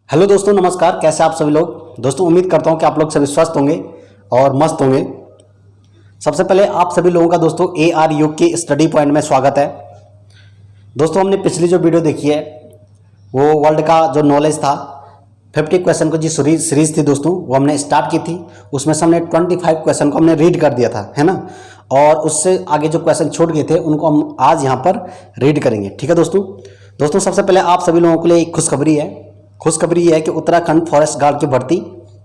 Hello दोस्तों, नमस्कार। कैसे आप सभी लोग? दोस्तों, उम्मीद करता हूं कि आप लोग सभी स्वस्थ होंगे और मस्त होंगे। सबसे पहले आप सभी लोगों का दोस्तों ARU के स्टडी पॉइंट में स्वागत है। दोस्तों, हमने पिछली जो वीडियो देखी है वो वर्ल्ड का जो नॉलेज था 50 क्वेश्चन को जी सीरीज थी दोस्तों, वो हमने स्टार्ट की थी। उसमें से हमने 25 क्वेश्चन को हमने रीड कर दिया था, है ना। और उससे आगे जो क्वेश्चन छूट गए थे उनको हम आज यहाँ पर रीड करेंगे। ठीक है दोस्तों, सबसे पहले आप सभी लोगों के लिए एक खुशखबरी है। खुशखबरी ये है कि उत्तराखंड फॉरेस्ट गार्ड की भर्ती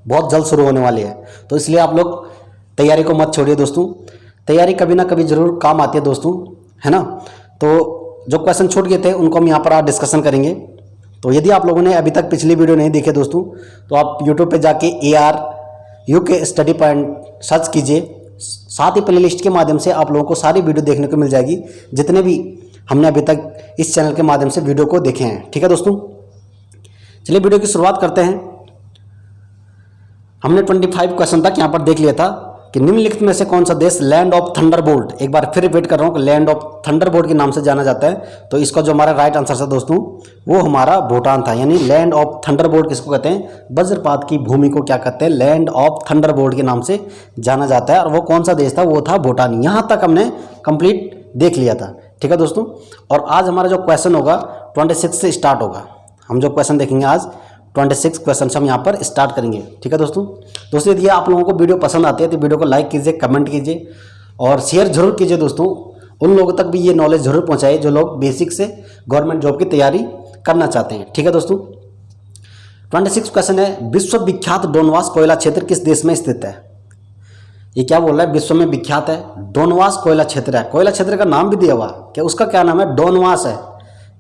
बहुत जल्द शुरू होने वाली है, तो इसलिए आप लोग तैयारी को मत छोड़िए दोस्तों। तैयारी कभी ना कभी जरूर काम आती है दोस्तों, है ना। तो जो क्वेश्चन छूट गए थे उनको हम यहाँ पर आज डिस्कशन करेंगे। तो यदि आप लोगों ने अभी तक पिछली वीडियो नहीं देखी दोस्तों, तो आप यूट्यूब पे जाके ARU के स्टडी पॉइंट सर्च कीजिए। साथ ही प्लेलिस्ट के माध्यम से आप लोगों को सारी वीडियो देखने को मिल जाएगी, जितने भी हमने अभी तक इस चैनल के माध्यम से वीडियो को देखे हैं। ठीक है दोस्तों, चलिए वीडियो की शुरुआत करते हैं। हमने 25 क्वेश्चन तक यहाँ पर देख लिया था कि निम्नलिखित में से कौन सा देश लैंड ऑफ थंडरबोल्ट, एक बार फिर रिपीट कर रहा हूँ कि लैंड ऑफ थंडरबोल्ट के नाम से जाना जाता है। तो इसका जो हमारा राइट आंसर था दोस्तों वो हमारा भूटान था। यानी लैंड ऑफ थंडरबोल्ट किसको कहते हैं? वज्रपात की भूमि को क्या कहते हैं? लैंड ऑफ थंडरबोल्ट के नाम से जाना जाता है। और वो कौन सा देश था? वो था भूटान। यहाँ तक हमने कंप्लीट देख लिया था। ठीक है दोस्तों, और आज हमारा जो क्वेश्चन होगा 26 से स्टार्ट होगा। हम जो क्वेश्चन देखेंगे आज 26 क्वेश्चन हम यहाँ पर स्टार्ट करेंगे। ठीक है दोस्तों, यदि आप लोगों को वीडियो पसंद आती है तो वीडियो को लाइक कीजिए, कमेंट कीजिए और शेयर जरूर कीजिए दोस्तों। उन लोगों तक भी ये नॉलेज जरूर पहुँचाइए जो लोग बेसिक से गवर्नमेंट जॉब की तैयारी करना चाहते हैं। ठीक है दोस्तों, 26 क्वेश्चन है, विश्व विख्यात डोनवास कोयला क्षेत्र किस देश में स्थित है? ये क्या बोल रहा है? विश्व में विख्यात है, डोनवास कोयला क्षेत्र है। कोयला क्षेत्र का नाम भी दिया हुआ क्या? उसका क्या नाम है? डोनवास है।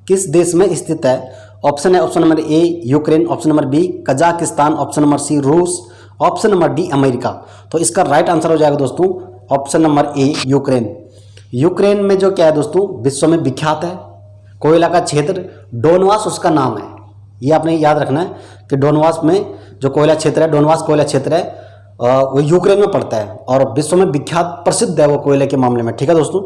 किस देश में स्थित है? ऑप्शन है option number A Ukraine, option number B Kazakhstan, option number C रूस, ऑप्शन नंबर D अमेरिका। तो इसका राइट आंसर हो जाएगा दोस्तों option number A Ukraine. Ukraine में जो क्या है दोस्तों, विश्व में विख्यात है कोयला का क्षेत्र, डोनवास उसका नाम है। ये आपने याद रखना है कि डोनवास में जो कोयला क्षेत्र है, डोनवास कोयला क्षेत्र है, वो यूक्रेन में पड़ता है और विश्व में विख्यात प्रसिद्ध है वो कोयले के मामले में। ठीक है दोस्तों,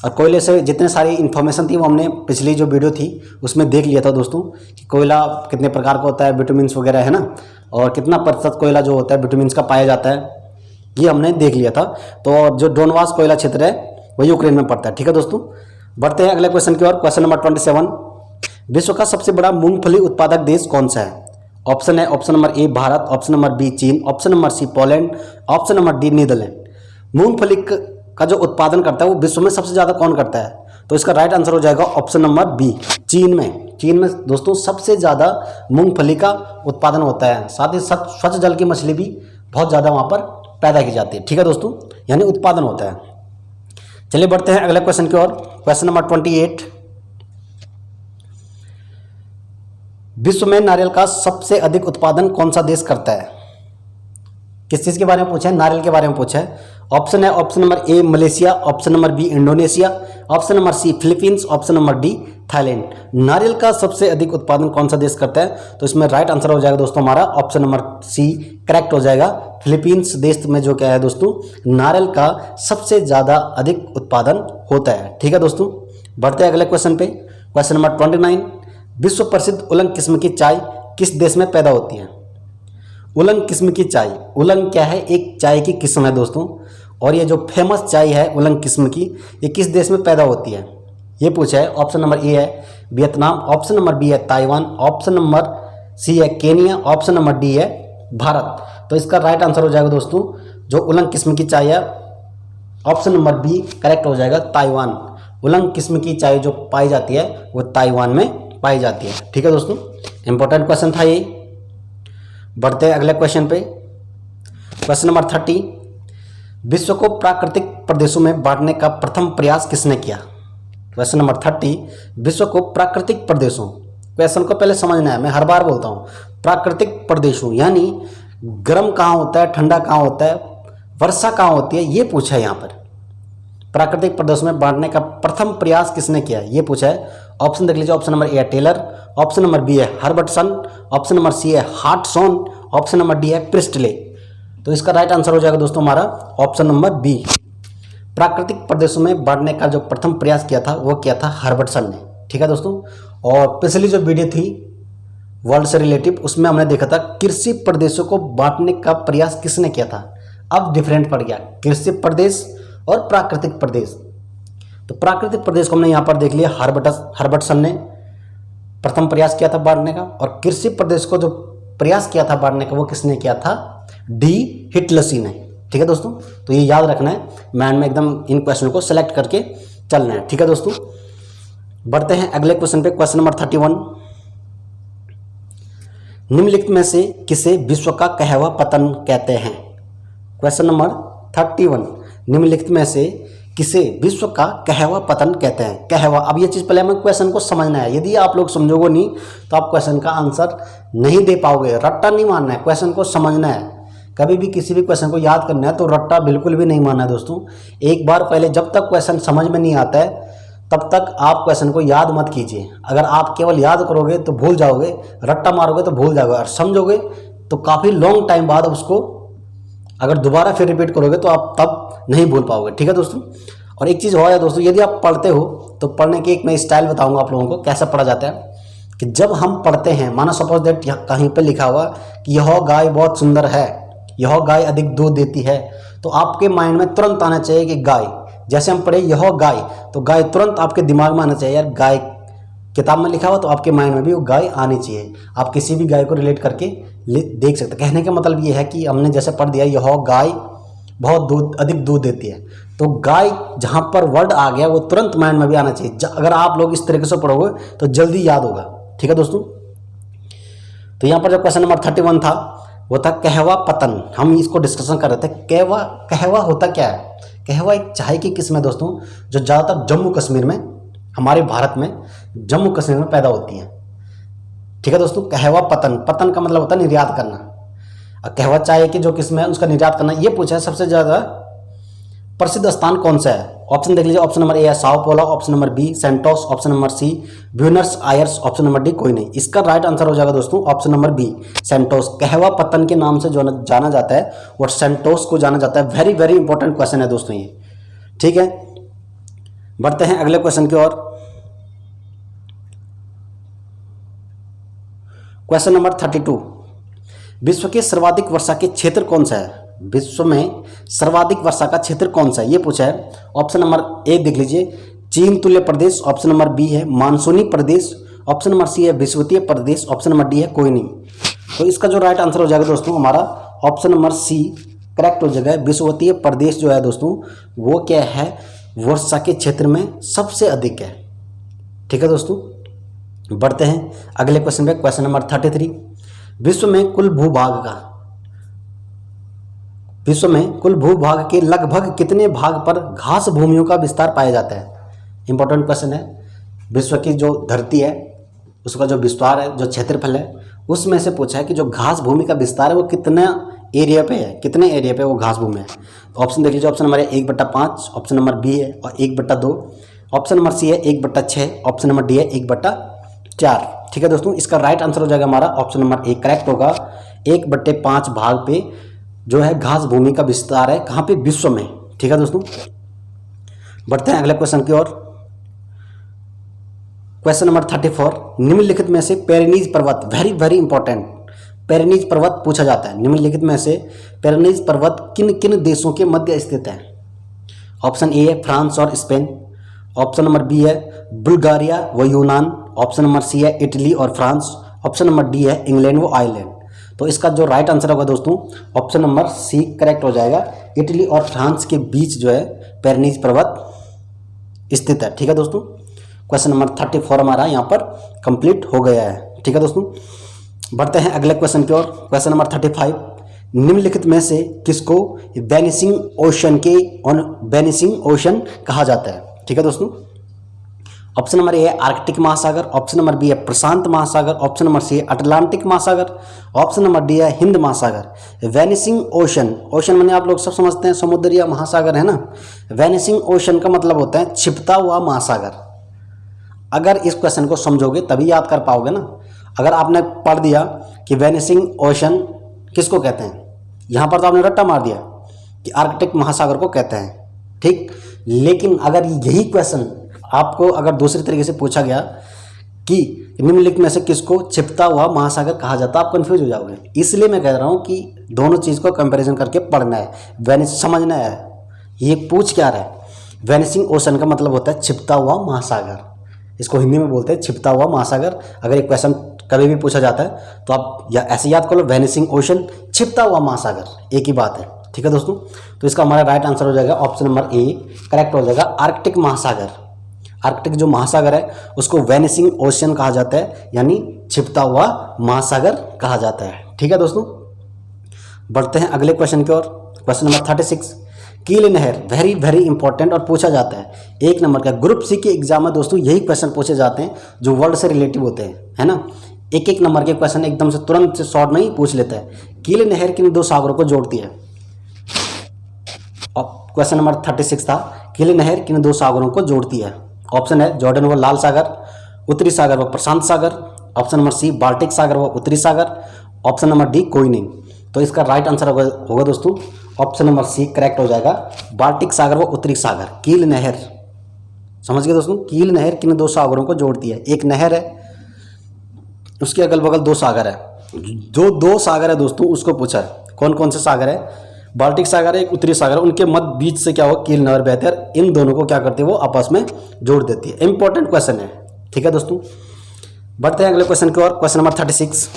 और कोयले से जितने सारी इन्फॉर्मेशन थी वो हमने पिछली जो वीडियो थी उसमें देख लिया था दोस्तों कि कोयला कितने प्रकार का होता है, विटामिन्स वगैरह, है ना, और कितना प्रतिशत कोयला जो होता है विटामिन्स का पाया जाता है, ये हमने देख लिया था। तो जो डोनवास कोयला क्षेत्र है वो यूक्रेन में पड़ता है। ठीक है दोस्तों, बढ़ते हैं अगले क्वेश्चन की ओर। क्वेश्चन नंबर 27, विश्व का सबसे बड़ा मूंगफली उत्पादक देश कौन सा है? ऑप्शन है ऑप्शन नंबर A भारत, ऑप्शन नंबर B चीन, option number C Poland, option number D Netherlands. मूंगफली का जो उत्पादन करता है वो विश्व में सबसे ज़्यादा कौन करता है? तो इसका राइट आंसर हो जाएगा ऑप्शन नंबर B चीन में दोस्तों सबसे ज़्यादा मूंगफली का उत्पादन होता है। साथ ही स्वच्छ जल की मछली भी बहुत ज़्यादा वहाँ पर पैदा की जाती है। ठीक है दोस्तों, यानी उत्पादन होता है। चलिए बढ़ते हैं अगले क्वेश्चन की ओर। क्वेश्चन नंबर 28, विश्व में नारियल का सबसे अधिक उत्पादन कौन सा देश करता है? किस चीज़ के बारे में पूछा है? नारियल के बारे में पूछा है। ऑप्शन है option number A Malaysia, option number B Indonesia, option number C Philippines, option number D Thailand. नारियल का सबसे अधिक उत्पादन कौन सा देश करता है? तो इसमें राइट आंसर हो जाएगा दोस्तों हमारा ऑप्शन नंबर C करेक्ट हो जाएगा। फिलीपींस देश में जो क्या है दोस्तों, नारियल का सबसे ज़्यादा अधिक उत्पादन होता है। ठीक है दोस्तों, बढ़ते हैं अगले क्वेश्चन पे। क्वेश्चन नंबर 29, विश्व प्रसिद्ध उलंग किस्म की चाय किस देश में पैदा होती है? उलंग किस्म की चाय, उलंग क्या है? एक चाय की किस्म है दोस्तों, और ये जो फेमस चाय है उलंग किस्म की, ये किस देश में पैदा होती है? ये पूछा है। ऑप्शन नंबर A है वियतनाम, ऑप्शन नंबर B है ताइवान, ऑप्शन नंबर C है केनिया, ऑप्शन नंबर D है भारत। तो इसका राइट आंसर हो जाएगा दोस्तों जो उलंग किस्म की चाय है, ऑप्शन नंबर B करेक्ट हो जाएगा ताइवान। उलंग किस्म की चाय जो पाई जाती है वो ताइवान में पाई जाती है। ठीक है दोस्तों, इंपॉर्टेंट क्वेश्चन था ये। बढ़ते हैं अगले क्वेश्चन पे। क्वेश्चन नंबर 30, विश्व को प्राकृतिक प्रदेशों में बांटने का प्रथम प्रयास किसने किया? क्वेश्चन नंबर 30, विश्व को प्राकृतिक प्रदेशों, क्वेश्चन को पहले समझना है, मैं हर बार बोलता हूँ प्राकृतिक प्रदेशों यानी गर्म कहाँ होता है, ठंडा कहाँ होता है, वर्षा कहाँ होती है, ये पूछा है यहाँ पर। प्राकृतिक प्रदेशों में बांटने का प्रथम प्रयास किसने किया है ये पूछा है। ऑप्शन देख लीजिए, ऑप्शन नंबर A है टेलर, ऑप्शन नंबर B है हर्बर्टसन, ऑप्शन नंबर C है हार्टसॉन, ऑप्शन नंबर D है प्रिस्टले। तो इसका राइट आंसर हो जाएगा दोस्तों हमारा ऑप्शन नंबर B। प्राकृतिक प्रदेशों में बांटने का जो प्रथम प्रयास किया था वो किया था हर्बर्टसन ने। ठीक है दोस्तों, और पिछली जो वीडियो थी वर्ल्ड से रिलेटिव, उसमें हमने देखा था कृषि प्रदेशों को बांटने का प्रयास किसने किया था। अब डिफरेंट पड़ गया, कृषि प्रदेश और प्राकृतिक प्रदेश। तो प्राकृतिक प्रदेश को हमने यहाँ पर देख लिया, हर्बर्टसन ने प्रथम प्रयास किया था बांटने का, और कृषि प्रदेश को जो प्रयास किया था बांटने का वो किसने किया था, डी हिटलसी ने। ठीक है दोस्तों, तो ये याद रखना है, माइंड में एकदम इन क्वेश्चन को सेलेक्ट करके चलना है। ठीक है दोस्तों, बढ़ते हैं अगले क्वेश्चन पे, क्वेश्चन नंबर 31। निम्नलिखित में से किसे विश्व का कहवा पतन कहते हैं। क्वेश्चन नंबर 31, निम्नलिखित में से किसे विश्व का कहवा पतन कहते हैं। कहवा, अब ये चीज़ पहले हमें क्वेश्चन को समझना है। यदि आप लोग समझोगे नहीं तो आप क्वेश्चन का आंसर नहीं दे पाओगे। रट्टा नहीं मानना है, क्वेश्चन को समझना है। कभी भी किसी भी क्वेश्चन को याद करना है तो रट्टा बिल्कुल भी नहीं मानना है दोस्तों। एक बार पहले जब तक क्वेश्चन समझ में नहीं आता है तब तक आप क्वेश्चन को याद मत कीजिए। अगर आप केवल याद करोगे तो भूल जाओगे, रट्टा मारोगे तो भूल जाओगे, और समझोगे तो काफ़ी लॉन्ग टाइम बाद उसको अगर दोबारा फिर रिपीट करोगे तो आप तब नहीं भूल पाओगे। ठीक है दोस्तों, और एक चीज़ और है दोस्तों, यदि आप पढ़ते हो तो पढ़ने की एक मैं स्टाइल बताऊंगा आप लोगों को कैसा पढ़ा जाता है। कि जब हम पढ़ते हैं, माना सपोज दैट कहीं पे लिखा हुआ कि यह गाय बहुत सुंदर है, यह गाय अधिक दूध देती है, तो आपके माइंड में तुरंत आना चाहिए कि गाय। जैसे हम पढ़े यह गाय, तो गाय तुरंत आपके दिमाग में आना चाहिए, यार गाय किताब में लिखा हुआ तो आपके माइंड में भी वो गाय आनी चाहिए। आप किसी भी गाय को रिलेट करके देख सकते हैं। कहने का मतलब ये है कि हमने जैसे पढ़ दिया यह गाय बहुत अधिक दूध देती है, तो गाय जहाँ पर वर्ड आ गया वो तुरंत माइंड में भी आना चाहिए। अगर आप लोग इस तरीके से पढ़ोगे तो जल्दी याद होगा। ठीक है दोस्तों, तो यहाँ पर जो क्वेश्चन नंबर 31 था वो था कहवा पतन। हम इसको डिस्कशन कर रहे थे। कहवा होता क्या है। कहवा एक चाय की किस्म है दोस्तों, जो ज़्यादातर जम्मू कश्मीर में, हमारे भारत में जम्मू कश्मीर में पैदा होती है। ठीक है दोस्तों, कहवा पतन, पतन का मतलब होता है निर्यात करना, और कहवा चाय की जो किस्म है उसका निर्यात करना। ये पूछा है सबसे ज़्यादा प्रसिद्ध स्थान कौन सा है। ऑप्शन देख लीजिए, ऑप्शन नंबर ए है Sao Paulo, option number B Santos, option number C Buenos Aires, option number D कोई नहीं। इसका राइट आंसर हो जाएगा दोस्तों ऑप्शन नंबर बी सेंटोस। कहवा पतन के नाम से जो जाना जाता है और सेंटोस को जाना जाता है। वेरी वेरी इंपॉर्टेंट क्वेश्चन है दोस्तों ये। ठीक है, बढ़ते हैं अगले क्वेश्चन की ओर। क्वेश्चन नंबर 32, विश्व के सर्वाधिक वर्षा के क्षेत्र कौन सा है। विश्व में सर्वाधिक वर्षा का क्षेत्र कौन सा है ये पूछा है। ऑप्शन नंबर ए देख लीजिए, चीन तुल्य प्रदेश, ऑप्शन नंबर बी है मानसूनी प्रदेश, ऑप्शन नंबर सी है विषुवतीय प्रदेश, ऑप्शन नंबर डी है कोई नहीं। तो इसका जो राइट आंसर हो जाएगा दोस्तों हमारा ऑप्शन नंबर सी करेक्ट हो जाएगा। विषुवतीय प्रदेश जो है दोस्तों वो क्या है, वर्षा के क्षेत्र में सबसे अधिक है। ठीक है दोस्तों, बढ़ते हैं अगले क्वेश्चन पे, क्वेश्चन नंबर 33, विश्व में कुल भूभाग के लगभग कितने भाग पर घास भूमियों का विस्तार पाया जाता है। इंपॉर्टेंट क्वेश्चन है। विश्व की जो धरती है उसका जो विस्तार है, जो क्षेत्रफल है, उसमें से पूछा है कि जो घास भूमि का विस्तार है वो कितना एरिया पे है, कितने एरिया पे वो घास भूमि है। तो ऑप्शन देख लीजिए, option number 1/5, option number B है और 1/2, ऑप्शन नंबर सी है 1/6, ऑप्शन नंबर डी है 1/4। ठीक है दोस्तों, इसका राइट आंसर हो जाएगा हमारा ऑप्शन नंबर ए करेक्ट होगा। 1/5 भाग पे जो है घास भूमि का विस्तार है, कहाँ पे, विश्व में। ठीक है दोस्तों, बढ़ते हैं अगले क्वेश्चन की ओर। क्वेश्चन नंबर 34, निम्नलिखित में से पेरिनीज पर्वत, वेरी वेरी इंपॉर्टेंट, पेरिनीज पर्वत पूछा जाता है। निम्नलिखित में से पेरिनीज पर्वत किन किन देशों के मध्य स्थित है। ऑप्शन ए है फ्रांस और स्पेन, ऑप्शन नंबर बी है बुल्गारिया व यूनान, ऑप्शन नंबर सी है इटली और फ्रांस, ऑप्शन नंबर डी है इंग्लैंड व आयरलैंड। तो इसका जो राइट आंसर होगा दोस्तों ऑप्शन नंबर सी करेक्ट हो जाएगा। इटली और फ्रांस के बीच जो है पेरिनीज पर्वत स्थित है। ठीक है दोस्तों, क्वेश्चन नंबर 34 हमारा यहाँ पर कंप्लीट हो गया है। ठीक है दोस्तों, बढ़ते हैं अगले क्वेश्चन की ओर। क्वेश्चन नंबर 35, निम्नलिखित में से किसको वेनिसिंग ओशन कहा जाता है। ठीक है दोस्तों, ऑप्शन नंबर ए है आर्कटिक महासागर, ऑप्शन नंबर बी है प्रशांत महासागर, ऑप्शन नंबर सी है अटलांटिक महासागर, ऑप्शन नंबर डी है हिंद महासागर। वेनिसिंग ओशन, ओशन माने आप लोग सब समझते हैं समुद्र या महासागर है ना। वेनिसिंग ओशन का मतलब होता है छिपता हुआ महासागर। अगर इस क्वेश्चन को समझोगे तभी याद कर पाओगे ना। अगर आपने पढ़ दिया कि वेनिसिंग ओशन किसको कहते हैं, यहाँ पर तो आपने रट्टा मार दिया कि आर्कटिक महासागर को कहते हैं, ठीक। लेकिन अगर यही क्वेश्चन आपको अगर दूसरे तरीके से पूछा गया कि कि निम्नलिखित में से किसको छिपता हुआ महासागर कहा जाता है, आप कंफ्यूज हो जाओगे। इसलिए मैं कह रहा हूँ कि दोनों चीज़ को कंपैरिजन करके पढ़ना है, समझना है ये पूछ क्या रहा है। वेनिसिंग ओशन का मतलब होता है छिपता हुआ महासागर, इसको हिंदी में बोलते हैं छिपता हुआ महासागर। अगर एक क्वेश्चन कभी भी पूछा जाता है तो आप या ऐसे याद कर लो, वेनिसिंग ओशन, छिपता हुआ महासागर, एक ही बात है। ठीक है दोस्तों, तो इसका हमारा राइट आंसर हो जाएगा ऑप्शन नंबर ए, करेक्ट हो जाएगा आर्कटिक महासागर। आर्कटिक जो महासागर है उसको वेनिसिंग ओशन कहा जाता है, यानी छिपता हुआ महासागर कहा जाता है। ठीक है दोस्तों, बढ़ते हैं अगले क्वेश्चन की ओर। क्वेश्चन नंबर 36, कील नहर, वेरी वेरी इंपॉर्टेंट और पूछा जाता है 1 नंबर का। ग्रुप सी के एग्जाम में दोस्तों यही क्वेश्चन पूछे जाते हैं जो वर्ल्ड से रिलेटिव होते हैं, है ना। 1 नंबर के क्वेश्चन एकदम से तुरंत से शॉर्ट में ही पूछ लेता है। कील नहर किन 2 सागरों को जोड़ती है? क्वेश्चन नंबर 36 था, कील नहर किन 2 सागरों को जोड़ती है? ऑप्शन है जॉर्डन व लाल सागर, उत्तरी सागर व प्रशांत सागर, ऑप्शन नंबर सी बाल्टिक सागर व उत्तरी सागर, ऑप्शन नंबर डी कोई नहीं। तो इसका राइट आंसर होगा दोस्तों ऑप्शन नंबर सी, करेक्ट हो जाएगा बाल्टिक सागर व उत्तरी सागर। कील नहर, समझ गए दोस्तों, कील नहर किन 2 सागरों को जोड़ती है? एक नहर है, उसके अगल बगल 2 सागर है। जो 2 सागर है दोस्तों उसको पूछा है, कौन कौन से सागर है? बाल्टिक सागर है, एक उत्तरी सागर, उनके मध्य बीच से क्या हो, कील नहर बहती है। इन दोनों को क्या करती है, वो आपस में जोड़ देती है। इंपॉर्टेंट क्वेश्चन है। ठीक है दोस्तों, बढ़ते हैं अगले क्वेश्चन की ओर। क्वेश्चन नंबर 36,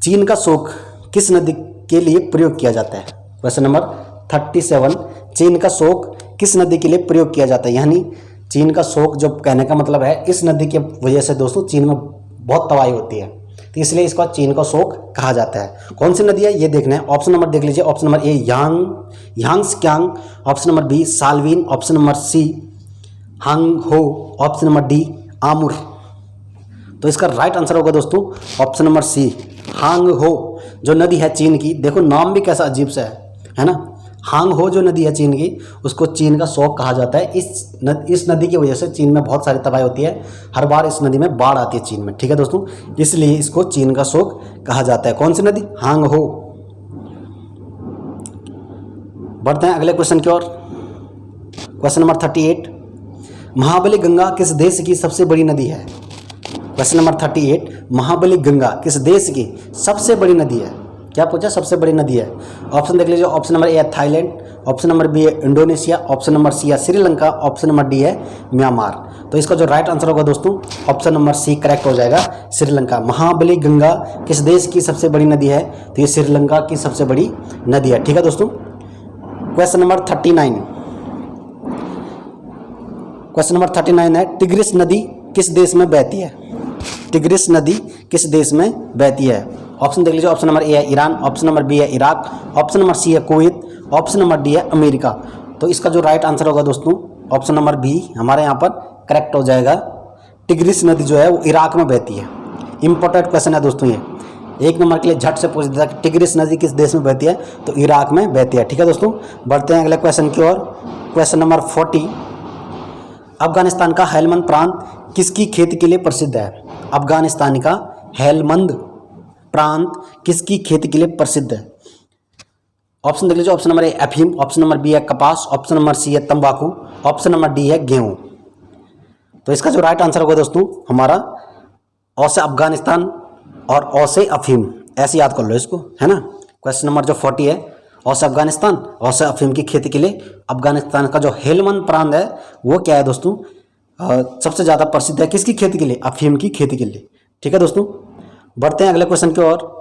चीन का शोक किस नदी के लिए प्रयोग किया जाता है? क्वेश्चन नंबर 37, चीन का शोक किस नदी के लिए प्रयोग किया जाता है? यानी चीन का शोक जो कहने का मतलब है, इस नदी की वजह से दोस्तों चीन में बहुत तबाही होती है, तो इसलिए इसको चीन का शोक कहा जाता है। कौन सी नदी है ये देखना है। ऑप्शन नंबर देख लीजिए, option number A Yangtze, option number B Salween, option number C Hwang Ho, option number D Amur. तो इसका राइट आंसर होगा दोस्तों ऑप्शन नंबर सी हांग हो, जो नदी है चीन की। देखो नाम भी कैसा अजीब सा है ना। हांग हो जो नदी है चीन की, उसको चीन का शोक कहा जाता है। इस नदी की वजह से चीन में बहुत सारी तबाही होती है, हर बार इस नदी में बाढ़ आती है चीन में। ठीक है दोस्तों, इसलिए इसको चीन का शोक कहा जाता है। कौन सी नदी? हांग हो। बढ़ते हैं अगले क्वेश्चन की ओर। क्वेश्चन नंबर 38, महाबली गंगा किस देश की सबसे बड़ी नदी है? क्वेश्चन नंबर 38, महाबली गंगा किस देश की सबसे बड़ी नदी है? क्या पूछा? सबसे बड़ी नदी है। ऑप्शन देख लीजिए, ऑप्शन नंबर ए है थाईलैंड, ऑप्शन नंबर बी है इंडोनेशिया, ऑप्शन नंबर सी है श्रीलंका, ऑप्शन नंबर डी है म्यांमार। तो इसका जो राइट आंसर होगा दोस्तों ऑप्शन नंबर सी, करेक्ट हो जाएगा श्रीलंका। महाबली गंगा किस देश की सबसे बड़ी नदी है? तो ये श्रीलंका की सबसे बड़ी नदी है। ठीक है दोस्तों, क्वेश्चन नंबर 39, क्वेश्चन नंबर 39 है, टिग्रिस नदी किस देश में बहती है? टिग्रिस नदी किस देश में बहती है? ऑप्शन देख लीजिए, ऑप्शन नंबर ए है ईरान, ऑप्शन नंबर बी है इराक, ऑप्शन नंबर सी है कुवैत, ऑप्शन नंबर डी है अमेरिका। तो इसका जो राइट आंसर होगा दोस्तों ऑप्शन नंबर बी हमारे यहाँ पर करेक्ट हो जाएगा। टिग्रिस नदी जो है वो इराक में बहती है। इंपॉर्टेंट क्वेश्चन है दोस्तों ये, 1 नंबर के लिए झट से पूछ देता है कि टिग्रिस नदी किस देश में बहती है? तो इराक में बहती है। ठीक है दोस्तों, बढ़ते हैं अगले क्वेश्चन की ओर। क्वेश्चन नंबर 40, अफगानिस्तान का हेलमंद प्रांत किसकी खेती के लिए प्रसिद्ध है? अफगानिस्तान का हेलमंद प्रांत किसकी खेती के लिए प्रसिद्ध है? ऑप्शन देख लीजिए, ऑप्शन नंबर ए अफीम, ऑप्शन नंबर बी है कपास, ऑप्शन नंबर सी है तंबाकू, ऑप्शन नंबर डी है गेहूं। तो इसका जो राइट आंसर होगा दोस्तों हमारा औ से अफगानिस्तान और औ से अफीम, ऐसे याद कर लो इसको, है ना। क्वेश्चन नंबर जो 40 है, औ से अफगानिस्तान, औ से अफीम की खेती के लिए अफगानिस्तान का जो हेलमंद प्रांत है वो क्या है दोस्तों, सबसे ज़्यादा प्रसिद्ध है किसकी खेती के लिए? अफीम की खेती के लिए। ठीक है दोस्तों, बढ़ते हैं अगले क्वेश्चन की ओर।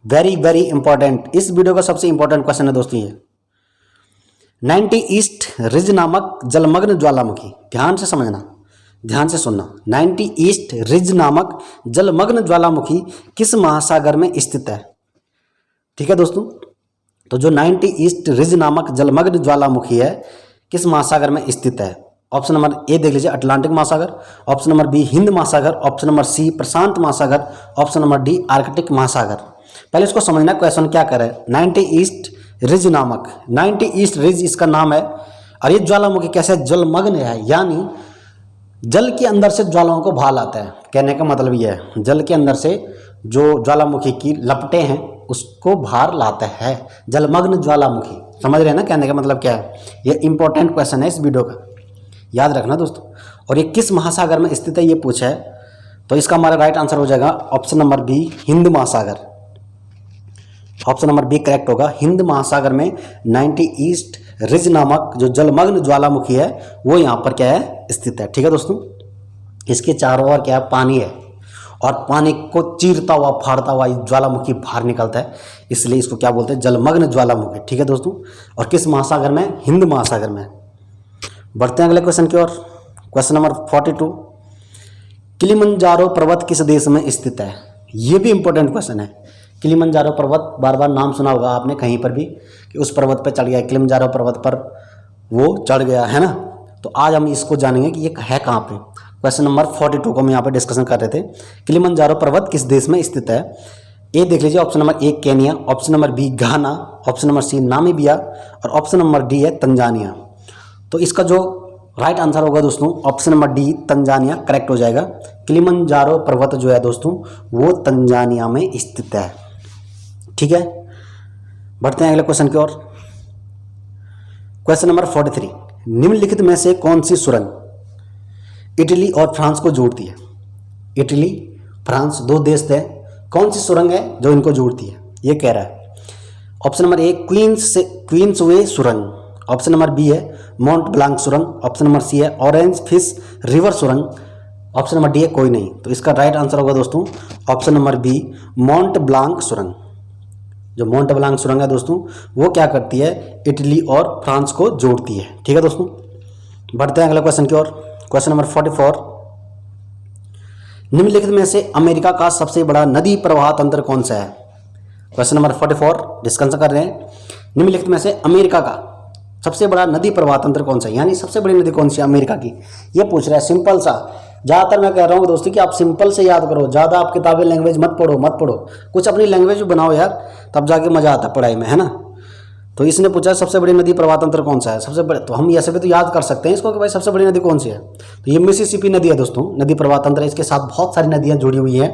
वेरी वेरी इंपॉर्टेंट, इस वीडियो का सबसे इंपॉर्टेंट क्वेश्चन है दोस्तों ये। 90 ईस्ट रिज नामक जलमग्न ज्वालामुखी, ध्यान से समझना, ध्यान से सुनना। 90 ईस्ट रिज नामक जलमग्न ज्वालामुखी किस महासागर में स्थित है? ठीक है दोस्तों, तो जो 90 ईस्ट रिज नामक जलमग्न ज्वालामुखी है किस महासागर में स्थित है? ऑप्शन नंबर ए देख लीजिए अटलांटिक महासागर, ऑप्शन नंबर बी हिंद महासागर, ऑप्शन नंबर सी प्रशांत महासागर, ऑप्शन नंबर डी आर्कटिक महासागर। पहले इसको समझना क्वेश्चन क्या कर रहा है। 90 ईस्ट रिज नामक, 90 ईस्ट रिज इसका नाम है, और ये ज्वालामुखी कैसे जलमग्न है, यानी जल के अंदर से ज्वालाओं को बाहर लाता है। कहने का मतलब ये है, जल के अंदर से जो ज्वालामुखी की लपटें हैं उसको बाहर लाता है, जलमग्न ज्वालामुखी। समझ रहे हैं ना कहने का मतलब क्या है? ये इंपॉर्टेंट क्वेश्चन है इस वीडियो का, याद रखना दोस्तों। और ये किस महासागर में स्थित है ये पूछा है, तो इसका हमारा राइट आंसर हो जाएगा ऑप्शन नंबर बी, हिंद महासागर। ऑप्शन नंबर बी करेक्ट होगा। हिंद महासागर में 90 ईस्ट रिज नामक जो जलमग्न ज्वालामुखी है वो यहाँ पर क्या है स्थित है। ठीक है दोस्तों, इसके चारों ओर क्या है पानी है और पानी को चीरता हुआ फाड़ता हुआ ज्वालामुखी बाहर निकलता है, इसलिए इसको क्या बोलते हैं जलमग्न ज्वालामुखी। ठीक है दोस्तों, और किस महासागर में? हिंद महासागर में। बढ़ते हैं अगले क्वेश्चन की ओर। क्वेश्चन नंबर 42, किलिमंजारो पर्वत किस देश में स्थित है? ये भी इंपॉर्टेंट क्वेश्चन है। किलिमंजारो पर्वत बार बार नाम सुना होगा आपने कहीं पर भी कि उस पर्वत पर चढ़ गया, किलिमंजारो पर्वत पर वो चढ़ गया है ना। तो आज हम इसको जानेंगे कि ये है कहाँ पे। क्वेश्चन नंबर 42 को हम यहाँ पे डिस्कशन कर रहे थे। किलिमंजारो पर्वत किस देश में स्थित है? ए देख लीजिए, option number A Kenya, option number B Ghana, option number C Namibia और ऑप्शन नंबर डी है तंजानिया। तो इसका जो राइट आंसर होगा दोस्तों option number D Tanzania correct हो जाएगा। किलिमंजारो पर्वत जो है दोस्तों वो तंजानिया में स्थित है। ठीक है, बढ़ते हैं अगले क्वेश्चन की ओर। क्वेश्चन नंबर 43, निम्नलिखित में से कौन सी सुरंग इटली और फ्रांस को जोड़ती है? इटली फ्रांस दो देश थे, कौन सी सुरंग है जो इनको जोड़ती है ये कह रहा है। Option number A Queensway सुरंग, ऑप्शन नंबर बी है माउंट ब्लांक सुरंग, ऑप्शन नंबर सी है ऑरेंज फिश रिवर सुरंग, ऑप्शन नंबर डी है कोई नहीं। तो इसका राइट आंसर होगा दोस्तों option number B Mount Blanc सुरंग। जो माउंट ब्लांक सुरंग है दोस्तों वो क्या करती है इटली और फ्रांस को जोड़ती है। ठीक है दोस्तों, बढ़ते हैं अगले क्वेश्चन की ओर। क्वेश्चन नंबर 44, निम्नलिखित में से अमेरिका का सबसे बड़ा नदी प्रवाह तंत्र कौन सा है? क्वेश्चन नंबर 44 डिस्कशन कर रहे हैं। निम्नलिखित में से अमेरिका का सबसे बड़ा नदी प्रवाह तंत्र कौन सा है, यानी सबसे बड़ी नदी कौन सी है अमेरिका की, ये पूछ रहा है। सिंपल सा, ज़्यादातर मैं कह रहा हूँ दोस्तों कि आप सिंपल से याद करो, ज़्यादा आप किताबें लैंग्वेज मत पढ़ो, कुछ अपनी लैंग्वेज बनाओ यार, तब जाके मज़ा आता है पढ़ाई में, है ना। तो इसने पूछा सबसे बड़ी नदी प्रवाह तंत्र कौन सा है, सबसे बड़े, तो हम ऐसे भी तो याद कर सकते हैं इसको कि भाई सबसे बड़ी नदी कौन सी है। तो ये मिसिसिपी नदी है दोस्तों, नदी प्रवाह तंत्र। इसके साथ बहुत सारी नदियाँ जुड़ी हुई हैं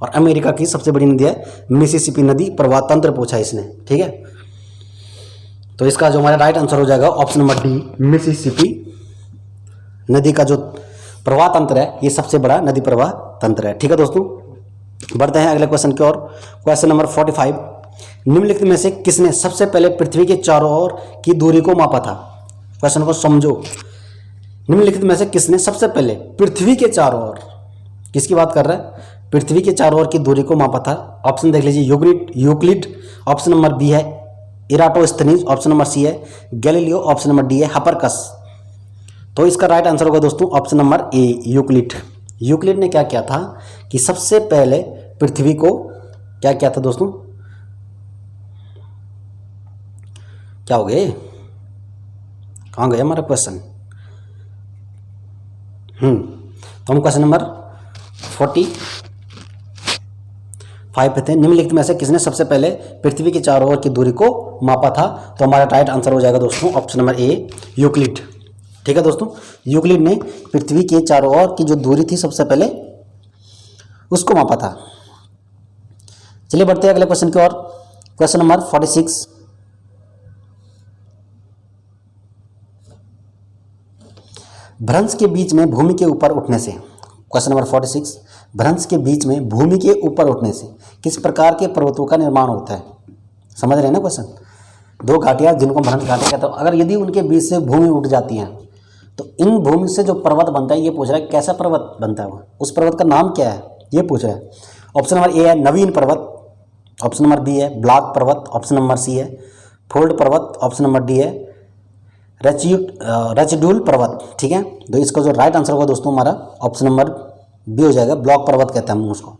और अमेरिका की सबसे बड़ी नदी है मिसिसिपी नदी प्रवाह तंत्र पूछा इसने। ठीक है, तो इसका जो हमारा राइट आंसर हो जाएगा ऑप्शन नंबर डी मिसिसिपी नदी का जो प्रवाह तंत्र है ये सबसे बड़ा नदी प्रवाह तंत्र है। ठीक है दोस्तों, बढ़ते हैं अगले क्वेश्चन की ओर। क्वेश्चन नंबर 45, निम्नलिखित में से किसने सबसे पहले पृथ्वी के चारों ओर की दूरी को मापा था? क्वेश्चन को समझो, निम्नलिखित में से किसने सबसे पहले पृथ्वी के चारों ओर, किसकी बात कर रहा है, पृथ्वी के चारों ओर की दूरी को मापा था? ऑप्शन देख लीजिए, यूक्लिड, ऑप्शन नंबर बी है इराटोस्थनीज, ऑप्शन नंबर सी है गैलीलियो, ऑप्शन नंबर डी है हिप्पारकस। तो इसका राइट आंसर होगा दोस्तों ऑप्शन नंबर ए यूक्लिड। यूक्लिड ने क्या किया था कि सबसे पहले पृथ्वी को क्या किया था दोस्तों, क्या हो गए, कहाँ गया हमारा क्वेश्चन। तो हम क्वेश्चन नंबर 45 पे थे। निम्नलिखित में से किसने सबसे पहले पृथ्वी के चारों ओर की दूरी को मापा था? तो हमारा राइट आंसर हो जाएगा दोस्तों ऑप्शन नंबर ए यूक्लिड। ठीक है दोस्तों, यूक्लिड ने पृथ्वी के चारों ओर की जो दूरी थी सबसे पहले उसको मापा था। चलिए बढ़ते हैं अगले क्वेश्चन की ओर। क्वेश्चन नंबर 46, भ्रंश के बीच में भूमि के ऊपर उठने से, क्वेश्चन नंबर 46, भ्रंश के बीच में भूमि के ऊपर उठने से किस प्रकार के पर्वतों का निर्माण होता है? समझ रहे हैं ना क्वेश्चन। दो घाटियां जिनको भ्रंश घाटी कहते हैं, अगर यदि उनके बीच से भूमि उठ जाती है तो इन भूमि से जो पर्वत बनता है, ये पूछ रहा है कैसा पर्वत बनता है वो, उस पर्वत का नाम क्या है ये पूछ रहा है। ऑप्शन नंबर ए है नवीन पर्वत, ऑप्शन नंबर बी है ब्लॉक पर्वत, ऑप्शन नंबर सी है फोल्ड पर्वत, ऑप्शन नंबर डी है रेसिड्यूल पर्वत। ठीक है, तो इसका जो राइट आंसर होगा दोस्तों हमारा ऑप्शन नंबर बी हो जाएगा, ब्लॉक पर्वत कहते हैं हम उसको।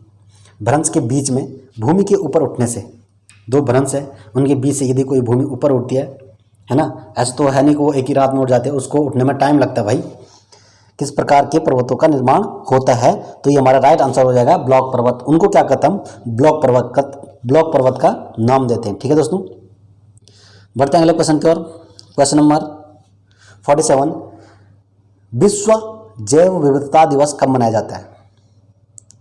भ्रंश के बीच में भूमि के ऊपर उठने से, दो भ्रंश है उनके बीच से यदि कोई भूमि ऊपर उठती है ना, ऐसा तो है नहीं कि वो एक ही रात में उठ जाते हैं, उसको उठने में टाइम लगता है भाई। किस प्रकार के पर्वतों का निर्माण होता है, तो ये हमारा राइट आंसर हो जाएगा ब्लॉक पर्वत। उनको क्या कहते हैं हम, ब्लॉक पर्वत का नाम देते हैं। ठीक है दोस्तों, बढ़ते हैं अगले क्वेश्चन की ओर। क्वेश्चन नंबर 47, विश्व जैव विविधता दिवस कब मनाया जाता है?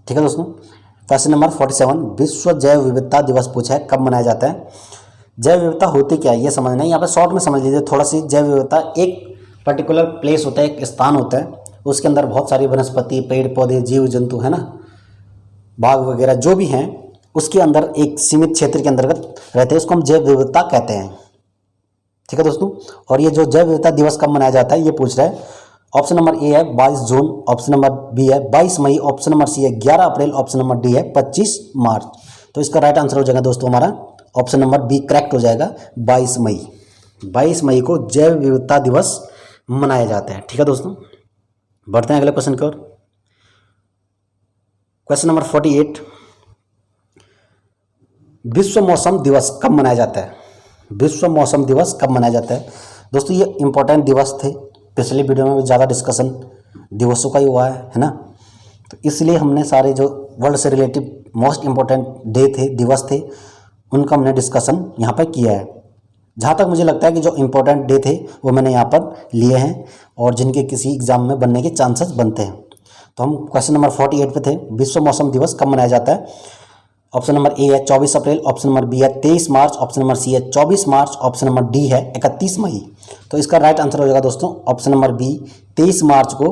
ठीक है दोस्तों, क्वेश्चन नंबर 47, विश्व जैव विविधता दिवस पूछा है कब मनाया जाता है। जैव विविधता होती क्या है ये समझना है, यहाँ पर शॉर्ट में समझ लीजिए थोड़ा सी। जैव विविधता एक पर्टिकुलर प्लेस होता है, एक स्थान होता है, उसके अंदर बहुत सारी वनस्पति, पेड़ पौधे, जीव जंतु है ना, बाग वगैरह जो भी हैं, उसके अंदर एक सीमित क्षेत्र के अंतर्गत रहते हैं, उसको हम जैव विविधता कहते हैं। ठीक है दोस्तों। और ये जो जैव विविधता दिवस कब मनाया जाता है ये पूछ रहा है। ऑप्शन नंबर ए है 22 जून, ऑप्शन नंबर बी है 22 मई, ऑप्शन नंबर सी है 11 अप्रैल, ऑप्शन नंबर डी है 25 मार्च। तो इसका राइट आंसर हो जाएगा दोस्तों हमारा ऑप्शन नंबर बी करेक्ट हो जाएगा, 22 मई। 22 मई को जैव विविधता दिवस मनाया जाता है। ठीक है दोस्तों, बढ़ते हैं अगले क्वेश्चन की ओर। क्वेश्चन नंबर 48, विश्व मौसम दिवस कब मनाया जाता है? विश्व मौसम दिवस कब मनाया जाता है? दोस्तों ये इंपॉर्टेंट दिवस थे, पिछली वीडियो में भी ज़्यादा डिस्कशन दिवसों का ही हुआ है ना, तो इसलिए हमने सारे जो वर्ल्ड से रिलेटिव मोस्ट इम्पोर्टेंट डे थे, दिवस थे, उनका हमने डिस्कशन यहाँ पर किया है। जहाँ तक मुझे लगता है कि जो इम्पोर्टेंट डे थे वो मैंने यहाँ पर लिए हैं और जिनके किसी एग्जाम में बनने के चांसेस बनते हैं। तो हम क्वेश्चन नंबर 48 पे थे, विश्व मौसम दिवस कब मनाया जाता है? ऑप्शन नंबर ए है 24 अप्रैल, ऑप्शन नंबर बी है 23 मार्च, ऑप्शन नंबर सी है 24 मार्च, ऑप्शन नंबर डी है 31 मई। तो इसका राइट आंसर हो जाएगा दोस्तों ऑप्शन नंबर बी, 23 मार्च को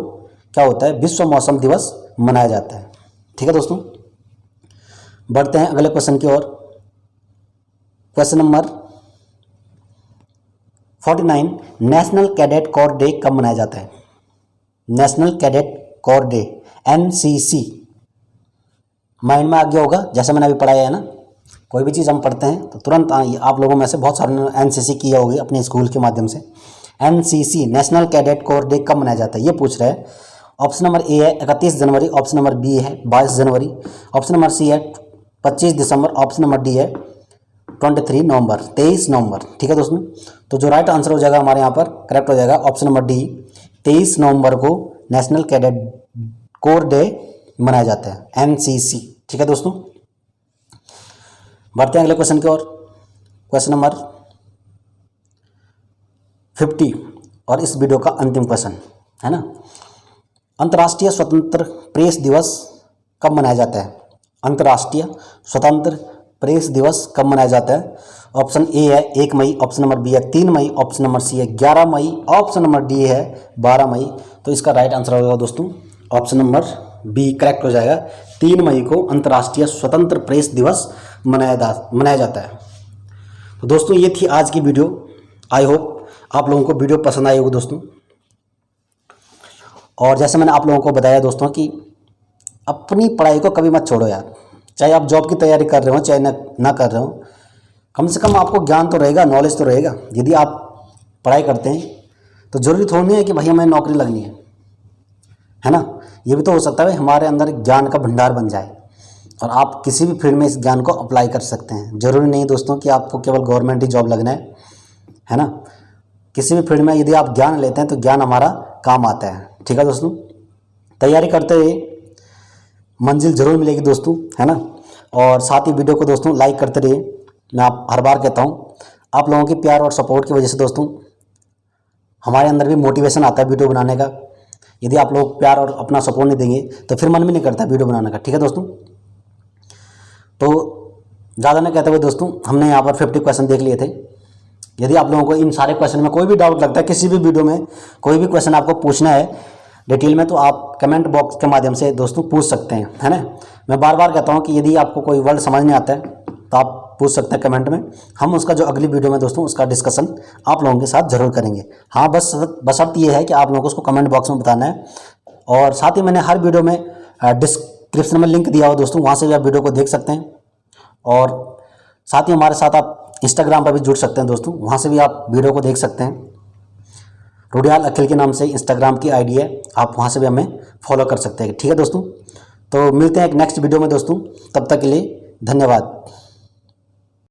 क्या होता है, विश्व मौसम दिवस मनाया जाता है। ठीक है दोस्तों, बढ़ते हैं अगले क्वेश्चन की ओर। Question number 49, national cadet corps day कब मनाया जाता है? National cadet corps day, NCC, mind में आ गया होगा जैसे मैंने अभी पढ़ाया है ना। कोई भी चीज़ हम पढ़ते हैं तो तुरंत आप लोगों में से बहुत सारे ने एनसीसी किया होगी अपने स्कूल के माध्यम से। NCC, national cadet corps day कब मनाया जाता है ये पूछ रहा है। ऑप्शन नंबर ए है 31 जनवरी, ऑप्शन नंबर बी है 22 जनवरी, ऑप्शन नंबर सी है 25 दिसंबर, ऑप्शन नंबर डी है 23 नवंबर, 23 नवंबर। ठीक है दोस्तों, तो जो राइट आंसर हो जाएगा हमारे यहाँ पर करेक्ट हो जाएगा ऑप्शन नंबर डी, 23 नवंबर को नेशनल कैडेट कोर डे मनाया जाता है, एनसीसी। ठीक है दोस्तों, बढ़ते हैं अगले क्वेश्चन की ओर। क्वेश्चन नंबर 50 और इस वीडियो का अंतिम क्वेश्चन है ना। अंतर्राष्ट्रीय स्वतंत्र प्रेस दिवस कब मनाया जाता है? अंतर्राष्ट्रीय स्वतंत्र प्रेस दिवस कब मनाया जाता है? ऑप्शन ए है 1 मई, ऑप्शन नंबर बी है 3 मई, ऑप्शन नंबर सी है 11 मई, ऑप्शन नंबर डी है 12 मई। तो इसका राइट आंसर होगा दोस्तों ऑप्शन नंबर बी करेक्ट हो जाएगा, 3 मई को अंतर्राष्ट्रीय स्वतंत्र प्रेस दिवस मनाया जाता है। तो दोस्तों ये थी आज की वीडियो। आई होप आप लोगों को वीडियो पसंद आई होगी दोस्तों। और जैसे मैंने आप लोगों को बताया दोस्तों कि अपनी पढ़ाई को कभी मत छोड़ो यार, चाहे आप जॉब की तैयारी कर रहे हो चाहे ना कर रहे हो, कम से कम आपको ज्ञान तो रहेगा, नॉलेज तो रहेगा। यदि आप पढ़ाई करते हैं तो ज़रूरी थोड़ी नहीं है कि भाई हमें नौकरी लगनी है ना। ये भी तो हो सकता है हमारे अंदर ज्ञान का भंडार बन जाए और आप किसी भी फील्ड में इस ज्ञान को अप्लाई कर सकते हैं। ज़रूरी नहीं दोस्तों कि आपको केवल गवर्नमेंट ही जॉब लगना है ना। किसी भी फील्ड में यदि आप ज्ञान लेते हैं तो ज्ञान हमारा काम आता है। ठीक है दोस्तों, तैयारी करते हुए मंजिल जरूर मिलेगी दोस्तों, है ना। और साथ ही वीडियो को दोस्तों लाइक करते रहिए। मैं आप हर बार कहता हूँ आप लोगों के प्यार और सपोर्ट की वजह से दोस्तों हमारे अंदर भी मोटिवेशन आता है वीडियो बनाने का। यदि आप लोग प्यार और अपना सपोर्ट नहीं देंगे तो फिर मन भी नहीं करता वीडियो बनाने का। ठीक है दोस्तों, तो ज़्यादा नहीं कहते हुए दोस्तों हमने यहाँ पर 50 क्वेश्चन देख लिए थे। यदि आप लोगों को इन सारे क्वेश्चन में कोई भी डाउट लगता है, किसी भी वीडियो में कोई भी क्वेश्चन आपको पूछना है डिटेल में, तो आप कमेंट बॉक्स के माध्यम से दोस्तों पूछ सकते हैं, है ना। मैं बार बार कहता हूँ कि यदि आपको कोई वर्ड समझ नहीं आता है तो आप पूछ सकते हैं कमेंट में। हम उसका जो अगली वीडियो में दोस्तों उसका डिस्कशन आप लोगों के साथ ज़रूर करेंगे। हाँ, बशर्त ये है कि आप लोगों को उसको कमेंट बॉक्स में बताना है। और साथ ही मैंने हर वीडियो में डिस्क्रिप्शन में लिंक दिया हो दोस्तों, वहाँ से भी आप वीडियो को देख सकते हैं। और साथ ही हमारे साथ आप इंस्टाग्राम पर भी जुड़ सकते हैं दोस्तों, वहाँ से भी आप वीडियो को देख सकते हैं। रुडियाल अखिल के नाम से इंस्टाग्राम की आईडी है, आप वहाँ से भी हमें फॉलो कर सकते हैं। ठीक है दोस्तों, तो मिलते हैं एक नेक्स्ट वीडियो में दोस्तों, तब तक के लिए धन्यवाद।